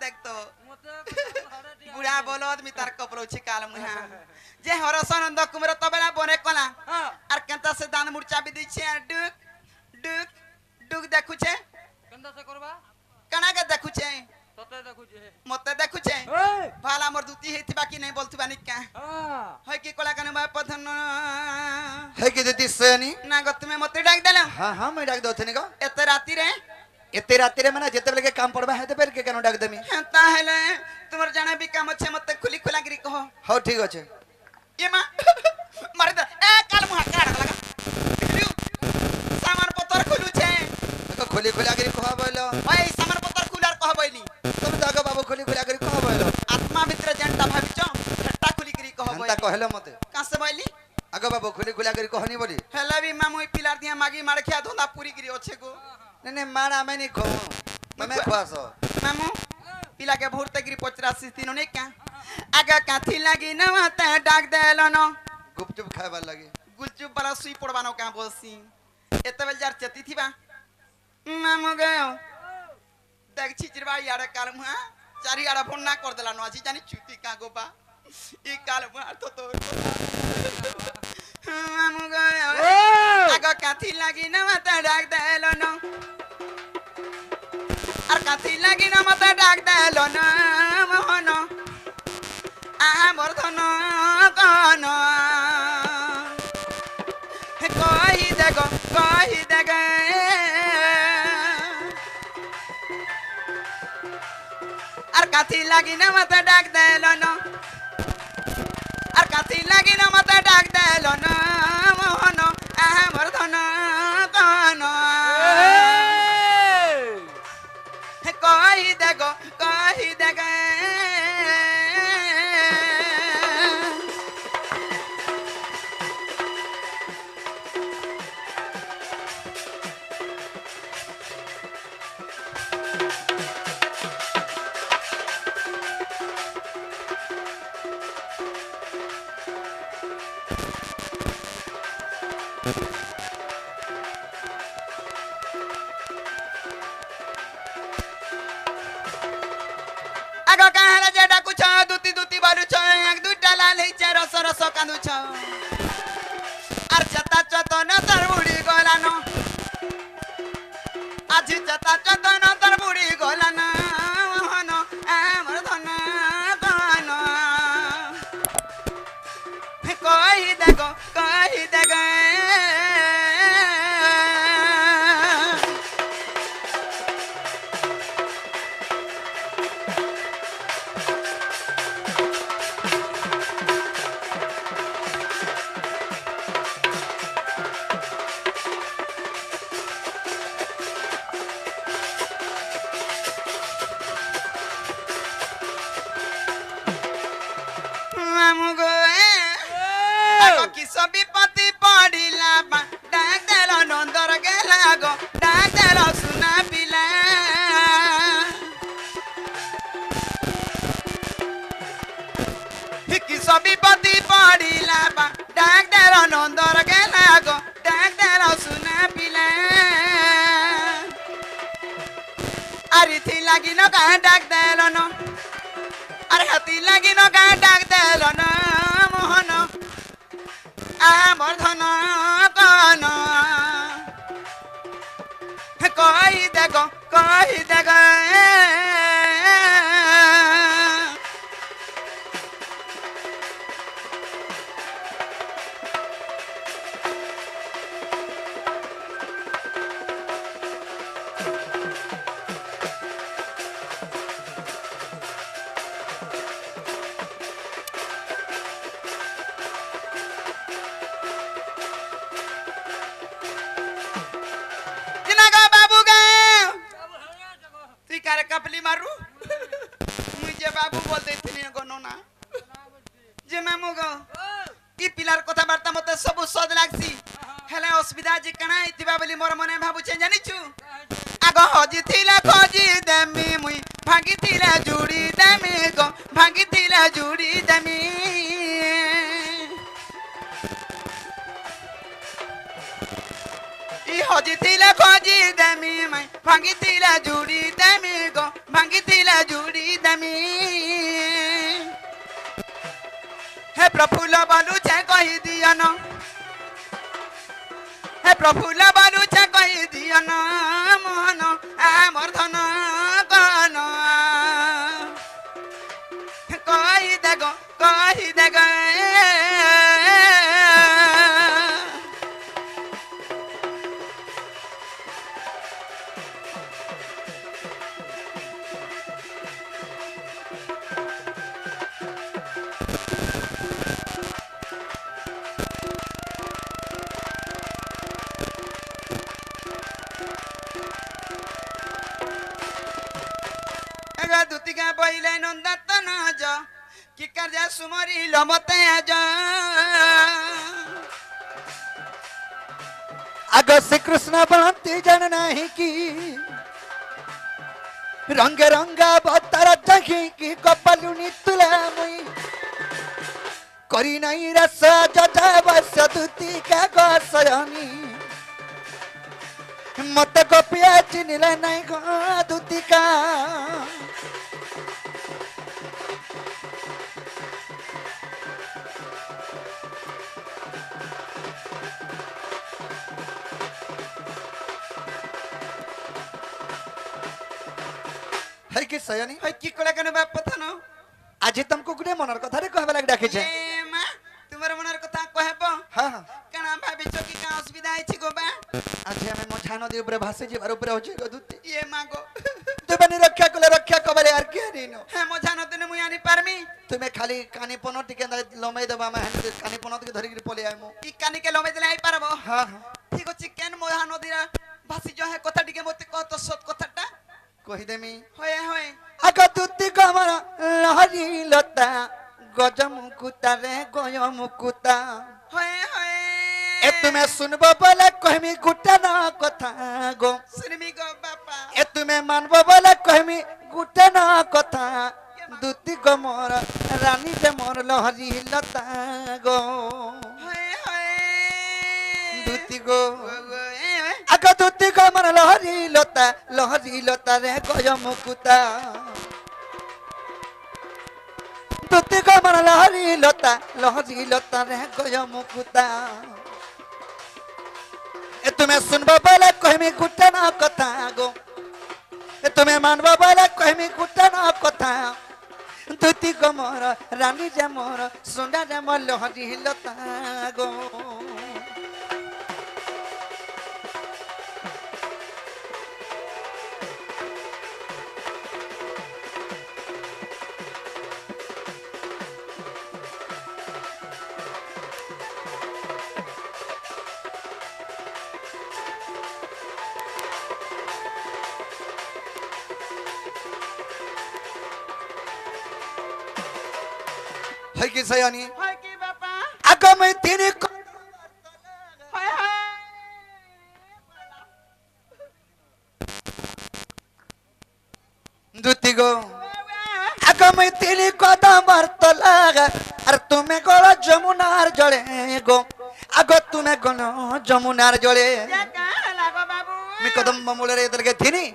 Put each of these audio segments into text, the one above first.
देखतो बुढ़ा बोलो आदमी तार कपड़ो छिकाल मुहा जे हरसनंद कुमर तबेला बने कला আর কেনতা সে দান মুরচা বি দিছে আর ডুক ডুক ডুক দেখুছে কেনতা সে করবা কানাকে দেখুছে ততে দেখুছে মতে দেখুছে ভালা মোর দুতি হেতিবা কি নাই বলতুবা নিকা হয় কি কলা কানে মা পথন है कि देती सेनी না গো তুমি মতে ডাক দেলা हाँ हाँ मैं डाक दो थे निको এত রাতি রে एते रात रे मना जेते बेले के काम पड़बा हेते बेर के केनो डाक देमी তাহলে তোমার জানা বি কাম আছে মতে খুলি খোলা গরি কহ हो ठीक আছে ये मां मारे दे ए काल मुहा काढ लगा देखलियो सामान पत्तर खुलू छे तो खोली खोली आगे कहा बोलो ओए सामान पत्तर खुलार कह बइली तुम जागो बाबू खोली खोली आगे कहा बोलो आत्मा भीतर जनता भाबिचो ठट्टा खुली गरी कह हंता बइली कहलो मते कासे बइली आगो बाबू खोली खोली आगे कहनी बोली हेला भी मामू पिलार दिया मागी मार खिया धोंदा पूरी गिरी ओछे गो ने मारा मैं नहीं खो मैं खुआसो मामू पिला के भोरते गिरी 85 दिन ने क्या आगा काथी लागी न माता डाक देलो न गुपचुप खाए लगी गुलचुप वाला सुई पड़वानो का बोसी एते बेल जार चती थीबा मामू गयो देख छिचरबा यार काल मुहा चारी आड़ा फोन ना कर देला न आजी जानी चुती का गोबा ई काल मुहा तो मामू गयो आगा काथी लागी न माता डाक देलो न আর কাথি লাগি না মাথা ডাক দেলো না মোহন আমার ধন কন কহি দেগ আর কাথি লাগি না মাথা ডাক দেলো না আর কাথি লাগি না মাথা ডাক দেলো না মোহন আমার ধন কন कही देगो आगो कहाला जेडा कुछ दुती दुती बालू छ एक दुटा लाले छ रस रस कांदू छ आर जता चतो न तर बुडी गोला न आजी जता चतो न तर बुडी गोला न हन हमर धन कन कहि देगो विपत्ति पड़िला डाक देलो नंदर गेला गो डाक देलो सुना पिला किस विपत्ति पड़िला डाक देलो नंदर गेला गो डाक देलो सुना पिला अरे थी लगी न का डाक देलो न अरे हती लगी न का डाक देलो न मोहन আমার ধন কন কহি দেগ कपली मारू मुझे बाबू बोलते थे गनो ना जे मामू गो ई पिलार कथा बार्ता मते सब सद लागसी हेले असुविधा जे कणा इतिबा बोली मोर मने भाबु छे जानिछु आगो हजी थिला खोजी देमी मुई भागी थिला जुड़ी देमी गो भागी थिला जुड़ी देमी ई हजी थिला खोजी भौजी दमी मैं भांगिथिला जुड़ी दमी गो भांगिथिला जुड़ी दमी हे प्रफुल्ल बालू छे कहि दिया न हे प्रफुल्ल बालू छे कहि दिया न मोहन आमर धन कन कहि देगो दुतिका बइले नंदत न जा कि कर्जा सुमरी लमते जा आग श्री कृष्ण बनती जन नहीं की रंग रंगा बतर जखी की कपलुनी तुला मुई करी नहीं रस जजा बस दुती का गोसयनी मत गोपिया चिनिले नहीं गो दुती का है कि सयानी हई की कोला कने बाप पथनो आज तुमको गुडे मनर कथा रे कहबा लाग डाके छे ए मां तुमर मनर कथा कहबो हां हां कना भाभी चोकी का असुविधा है छी गो बा आज हमें मोछानो दे ऊपर भासे जे ऊपर होचे गो दुती ये मागो तू बनी रक्षा कोले रक्षा कबले यार के नीनो हे मोछानो तने मुई आनी पारमी तुम्हें खाली कानी पनो टिके लमई दबा मैं कानी पनो के धरि के पले आमो ई कानी के लमे देले आई पारबो हां हां ठीक अछि केन मोहानो दिरा भासी जो है कथा टिके मते कह तो सत कथाटा कहि देमी होय होय आग दुती कमर लहरी लता गजम कुता रे गयम कुता होय होय ए तुम्हें सुनबो बोले कहमी गुटा ना कथा गो सुनमी गो बापा ए तुम्हें मानबो बोले कहमी गुटा ना कथा दुती कमर रानी जे मोर लहरी लता गो होय होय दुती गो ए आग दुती कमर लहरी लता रे गयम कुता दुती कमर लहरी लता रे गयम कुता ए तुम्हें सुनबो बोले कहमी गुटा ना कथा गो ए तुम्हें मानबो बोले कहमी गुटा ना कथा दुती कमर रानी जे मोर सुंडा जे मोर लहरी लता गो है कि सयानी होय की बापा आग में तेरे को होय होय दुती गो आग में तेरे कदम मरत लागा अरे तुम्हें गोला जमुनार जड़े गो आग तुम्हें गोलो जमुनार जड़े या का लागो बाबू मी कदम ममुले रे इधर के थीनी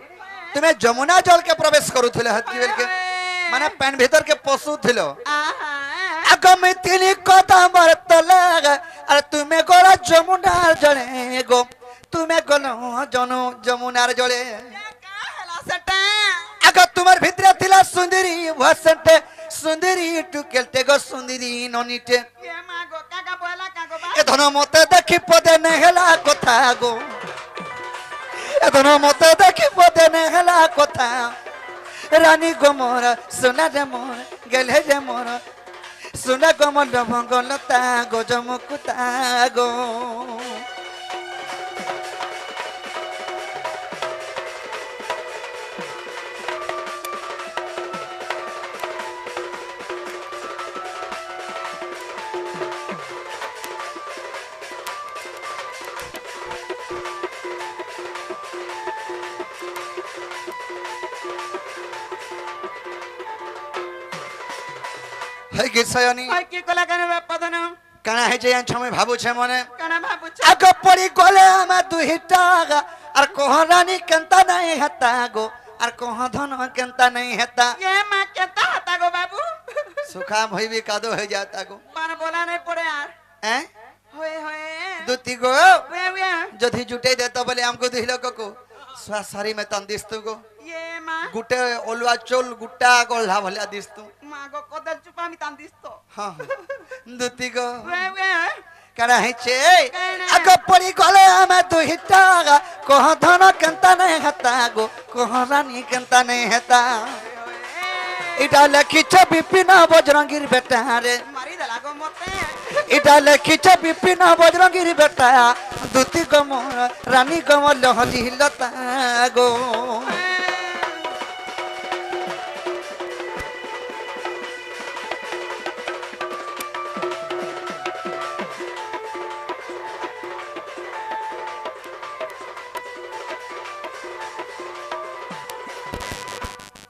तुम्हें जमुना जल के प्रवेश करूथिले हत्ती बेल के माने पैन भीतर के पशु थिलो आहा आग में तेरे कदम मरत लागा अरे तुम्हें गोला जमुनार जड़े गो तुम्हें गोलो जमुनार जड़े या का हला सटा आग तुम्हार भीतर थिला सुंदरी वसंत सुंदरी टुकेलते गो सुंदरी ननीटे ये मागो काका बोला कागो बा ए धन मते देखि पदे नेहला कथा गो ए धन मते देखि पदे नेहला कथा रानी गो मोर सोना रे मोर गेले रे मोर सोना गो मोर भंगलता गो जमकुता गो है कि सयानी होय की कोला कने बापा धनो काना है जे छमे भाबु छे मने कना बाबू आग पड़ी गले हम दुहिटा আর কহ রানী কেনতা নাই হেতা গো আর কহ ধন কেনতা নাই হেতা ये माँ कहता हता गो बाबू सुखा भई भी कादो हो जाता गो पर बोला नहीं पड़े यार हैं होए होए दुती गो वे जदि जुटे देतो बोले हमको दिलो को सारी में तन दिस्तु गो ये माँ गुटे ओलवा चोल गुट्टा गोल्हा भलिया दिस्तु माँ गो कदल चुपा मी तान दिस्तो हाँ दुती गो वे करा हिचे काना? आगो पड़ी गले हमें दुहिता कह धन केनता नहीं हेता गो कह रानी केनता नहीं हेता इटा लिखिछ विपिन बजरंगीर बेटा रे मारी दला गो मते इटा लिखिछ विपिन बजरंगीर बेटा दुती गो मोर रानी गो मोर लहरी लता गो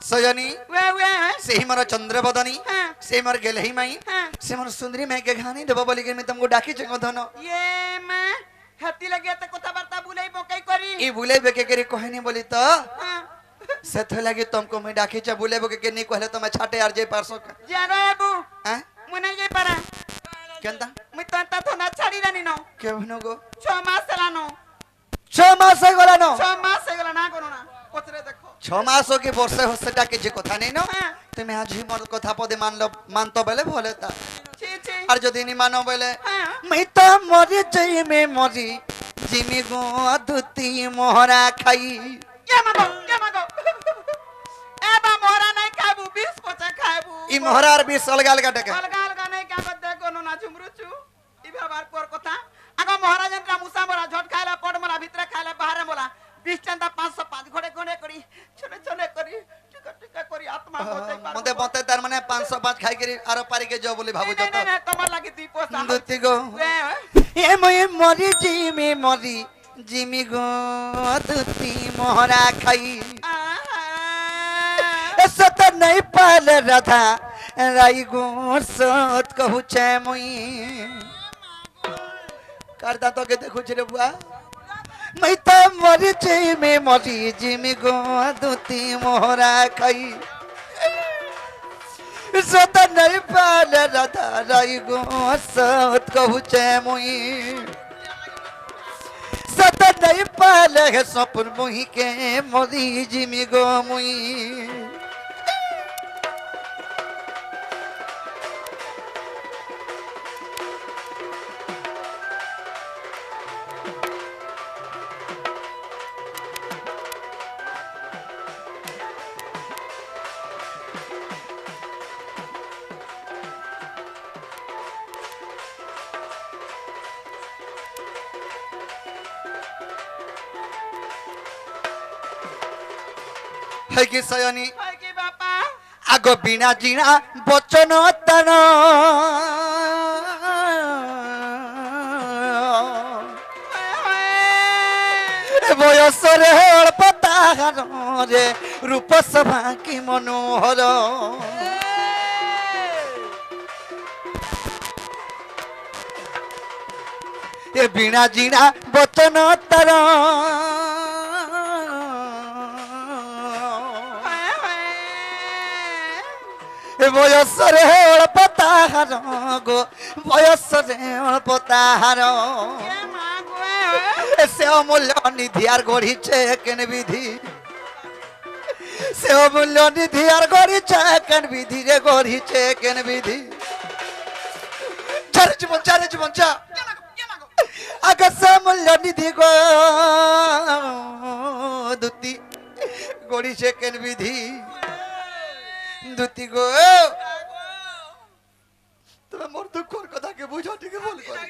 सजनी वे से ही मोर चंद्रबदनी हाँ। से मोर गेलही माई हाँ। से मोर सुंदरी मैं के घानी देबो बोली के मैं तुमको डाकी चंगो धनो ये माँ हती लगे तो कथा बार्ता बुलाई बोकाई करी ई बुले बेके केरी कहनी बोली तो हाँ। से थे लगी तुमको मैं डाकी च बुले बेके के नहीं कहले तो मैं छाटे आर जे परसो जानो बाबू हैं मुने ये पारा केनता मी तंता तो ना छाड़ी रानी नो के भनो गो 6 मास चलानो 6 मास हो गला नो 6 मास से गला ना करो ना पचरे देखो 6 मास हो के वर्षे हो सेटा के जे কথা नहीं नो हाँ। তুমি আজ হি মোর কথা পদে মানতো বলে ভলে তা ची ची আর যদি নি মানো বলে हाँ। मैं तो मरी जई में मरी जिमी गो दुती मोहरा खाई ये मागो ए बा मोहरा नहीं खाबू 20 पचा खाबू ई मोहरा और 20 अलग अलग टके अलगा अलगा नहीं क्या कर देखो नो ना झुमरुचू ई बार पर कथा आगो मोहरा जंत्रा मुसा मोरा झट खाइला पड मोरा भीतर खाइला बाहर मोरा 20 चंदा 505 घोड़े घोड़े करी छोटे छोटे करी टिका टिका करी आत्मा होते मते बते तार माने 505 खाई करी आरो पारी के जो बोली भाबु नहीं जतो नहीं तुम्हार लगी 2 पैसा दुती गो वे ए मैं मरी जिमी मरी जिमी गो दुती मोहरा खाई ऐसा तो नहीं पाल राधा राई गो सोत कहू छे मुई करता तो के देखू छे रे बुआ मैं तो मरी जिमी मरी जिमी गो दुती मोहरा खाई सत नहीं पाल राधा राई गो सोत कहू छे मुई सत नहीं पाल है सपन मुही के मरी जिमी गो मुई है कि सयनी हाय की बापा आगो बिना जिना बचन तन বয়সরে অল্প তাহার রে রূপ সভা কি মনোহর এ বিনা জিনা বচন তার বয়সরে অল্প তাহার গো বয়সরে অল্প তাহার ये मागो সে অমূল্য নিধি আর গড়িছে কেন বিধি সে অমূল্য নিধি আর গড়িছে কেন বিধি রে গড়িছে কেন বিধি চারে জীবন চা আগে সে মূল্য নিধি গো দুতি গড়িছে কেন বিধি দুতি গো তুমি মোর দুঃখর কথাকে বুঝো ঠিক বল করে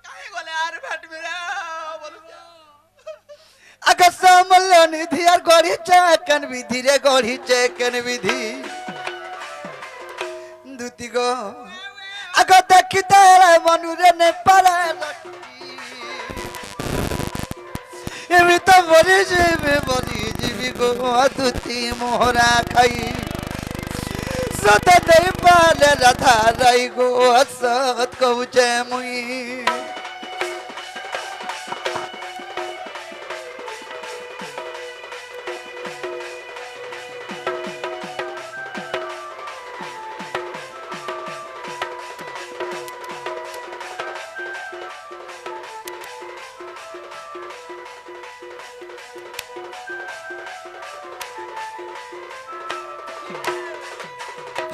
काहे गोले यार फट मेरा बोलो আগে সমল নিধি আর গড়িছে কেন বিধি রে গড়িছে কেন বিধি দুতি গো আগে দেখিতে মনুরে নে পারে এমি তো মরি জীবি গো দুতি মোহরা খাই সত নেই পালে রাধা রাই গো সত কবুছে মুই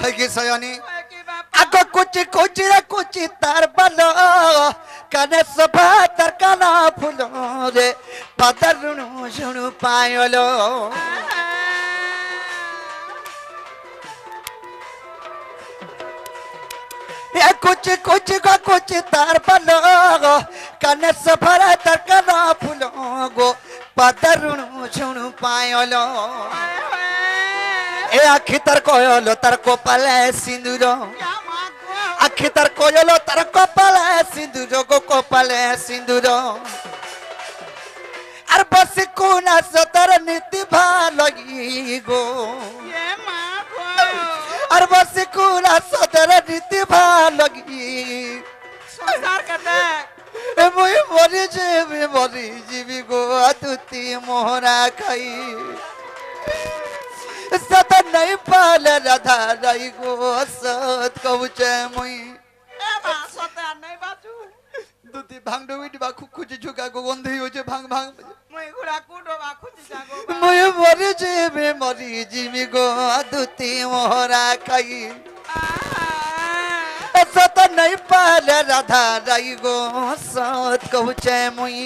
है कि सयानी ओए की बापा आगो कुछ रे कुछ तार बालो काने सभा तार काना फुलो रे पदरुनु शुनु पायलो ये कुछ तार बालो काने सभा तार काना फुलो गो पदरुनु शुनु पायलो ए आखि तार कोयलो तार कोपाले सिंदूर आखि तार कोयलो तार कपाले सिंदूर गो कपाले सिंदूर আর বসে কোন সতর নীতি ভালই গো ये मां को আর বসে কোন সতর নীতি ভালই संसार करते মই মরি জীবি গো তুতি মোহরা খাই সত নাই পাল রাধা রাই গো সত কবুচে মই ए मां सते नहीं बाचू দুতি ভাং ডবিটি বা খুখুজি ঝুকা গো গন্ধই হচ্ছে ভাং ভাং मुई गुड़ा कुडो बा खुची जागो মই মরি জীবি গো দুতি মোহরা খাই সত নাই পাল রাধা রাই গো সত কবুচে মুই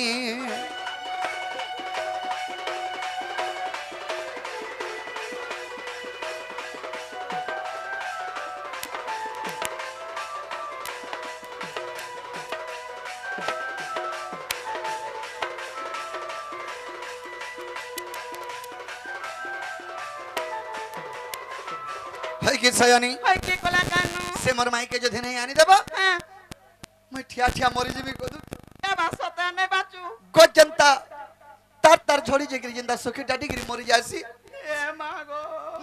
है कि सयानी ओए की कोला कानू से मोर माई के जदि नहीं आनी देबो हां मैं ठिया ठिया मरी जीबी को ए बा सते नहीं बाचू गो जनता तार तार छोड़ी जे गिरी जिंदा सुखी डाडी गिरी मरी जासी ए मां गो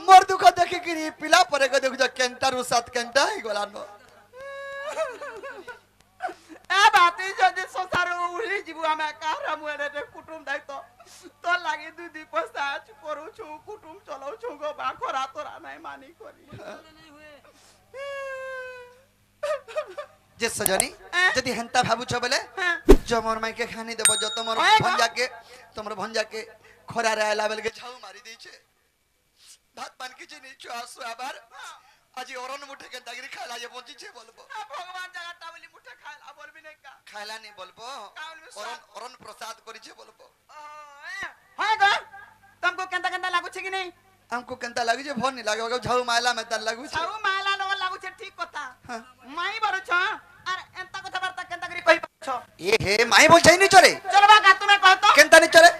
मोर दुख देखि गिरी पिला परे को देखु जो केंटा रु सात केंटा ही गलानो ए बाती जदि संसार उली जीवु हमें कार मुरे रे कुटुम दायित्व तो लागी दुदी पैसा करू छु कुटुम चलाउ छु गो बा खरा तोरा नहीं मानी करी जे सजनी जदि हंता भाबु छ बोले हां जो मोर माई के खानी देबो जो तमर ओए बा। भंजा के खोरा रे आला बेल के छाऊ मारी दै छे भात पान की जे नीचो आसु आबार আজি অরণ মুঠে के दागिरी खाला जे पहुंची छे बोलबो भगवान जगह टावली मुठे खाला बोलबी नहीं का खाला नहीं बोलबो অরণ অরণ प्रसाद करी छे बोलबो हां गो तुमको केंता केंता लागु छे कि नहीं हमको केंता लागु जे भन नहीं लागे झाऊ मायला में तन लागु छे छाऊ माला न लागु छे ठीक कथा हाँ। माई बरो छ और एंता कथा वार्ता केंता करी कहि छ ए हे माई बोल छई नहीं चले चलो बा का तुम्हें कहतो केंता नहीं चले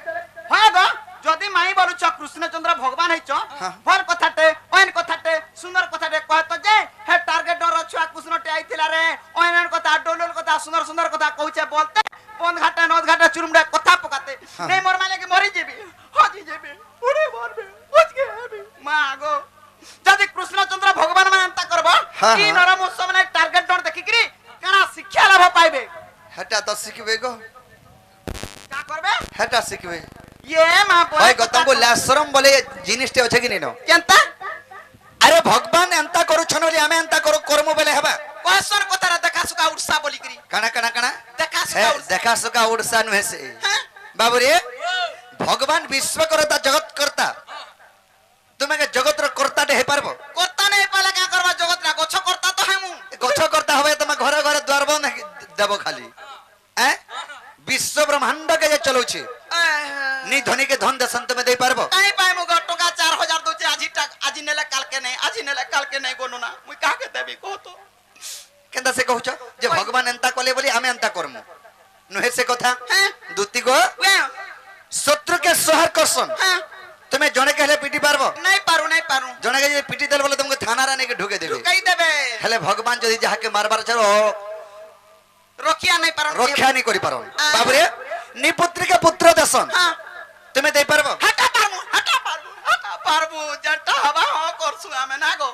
हां गो जदी माई बरो छ कृष्णचंद्र भगवान है छ हाँ। भर कथाटे ओन कथाटे सुंदर कथाटे कहतो जे हे टारगेट डर छुआ कृष्णटे आइथिला रे ओन कथा डोलोल कथा सुंदर सुंदर कथा कहूचे बोलते बंद घाटे नद घाटे चुरुमडा कथा पकाते हाँ। नहीं मोर माले के मरी जेबी हजी जेबी उड़े मरबे बुझ के हेबी मां गो जदी कृष्णचंद्र भगवान मानता करबो हाँ, ई हाँ। नरम समय टारगेट डर देखि करी काना शिक्षा लाभ पाइबे हेटा तो सिखबे गो का करबे हेटा सिखबे ये मां भाई गौतम को लाशरम बोले जिनिसटे अछि कि नहीं नो केंता अरे भगवान एंता करू छनोली हमें एंता करू कर्म बेले हेबा क्वेश्चन कतारा देखा सुका उड़सा बोली करी काना देखा हे सुका उड़सा देखा सुका उड़सा नुहे से हां बाबू रे भगवान विश्व करता जगत करता तुम्हें के जगत रो करता हे पारबो करता नहीं पाला क्या करबा जगत ना गछ करता तो है मु गछ करता होवे तुम घर घर द्वार बंद देबो खाली हैं विश्व ब्रह्मांड के जे चलो छी नी धनी के धन दसन तुम्हें दे पारबो काई पाए मु टका 4000 दोचे आज नेले काल के नहीं गोनो ना मुई का के देबी को तो केंदा से कहूछ जे भगवान एंता कले बोली हमें एंता करमु नुहे से कथा हैं दूती गो वे शत्रु के सोहर करसन हां तुम्हें जने कहले पिटी पारबो नहीं पारू जने के जे पिटी देल बोले तुमको थाना रा नहीं के ढुके देबे कई देबे हेले भगवान जदी जहा के मारबार छरो रोकिया नहीं पारू रक्षा नहीं करि पारो बाबू रे नी पुत्री के पुत्र दसन हां तुम्हें दे पारबो हटा पारबो जटा हवा हो करसु हमें ना गो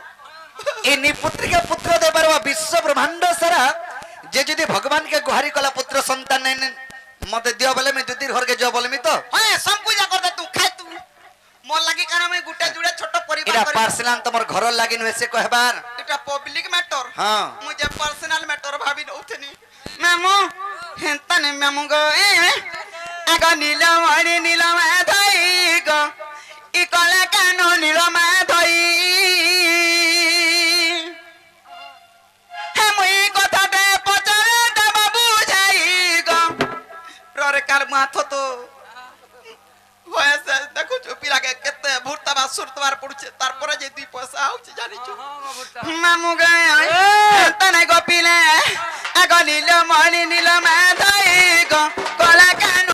ए नी पुत्री के पुत्र दे पारबो विश्व ब्रह्मांड सारा जे जदी भगवान के गुहारी कला पुत्र संतान नहीं मते दियो बोले मैं दुतिर घर के जो बोले मी तो हां सब पूजा कर दे तू खाय तू मोर लागी काना में गुटे जुड़े छोट परिवार इरा करी पार्सलान तमर घर लागि नुहे से कहबार এটা পব্লিক ম্যাটার हां मुझे पर्सनल मैटर भाभी उठनी मेमो हेंता ने मेमो गो आगा नीलम धई गो इ कला कानो नीलम धई বাসুর তোমার পড়ছে তারপরে যে দুই পয়সা হচ্ছে জানিছো হ্যাঁ বাবুটা মামু গায় তানে গপিলে আগ নীল মণি নীল মাধাই গো কলা কানু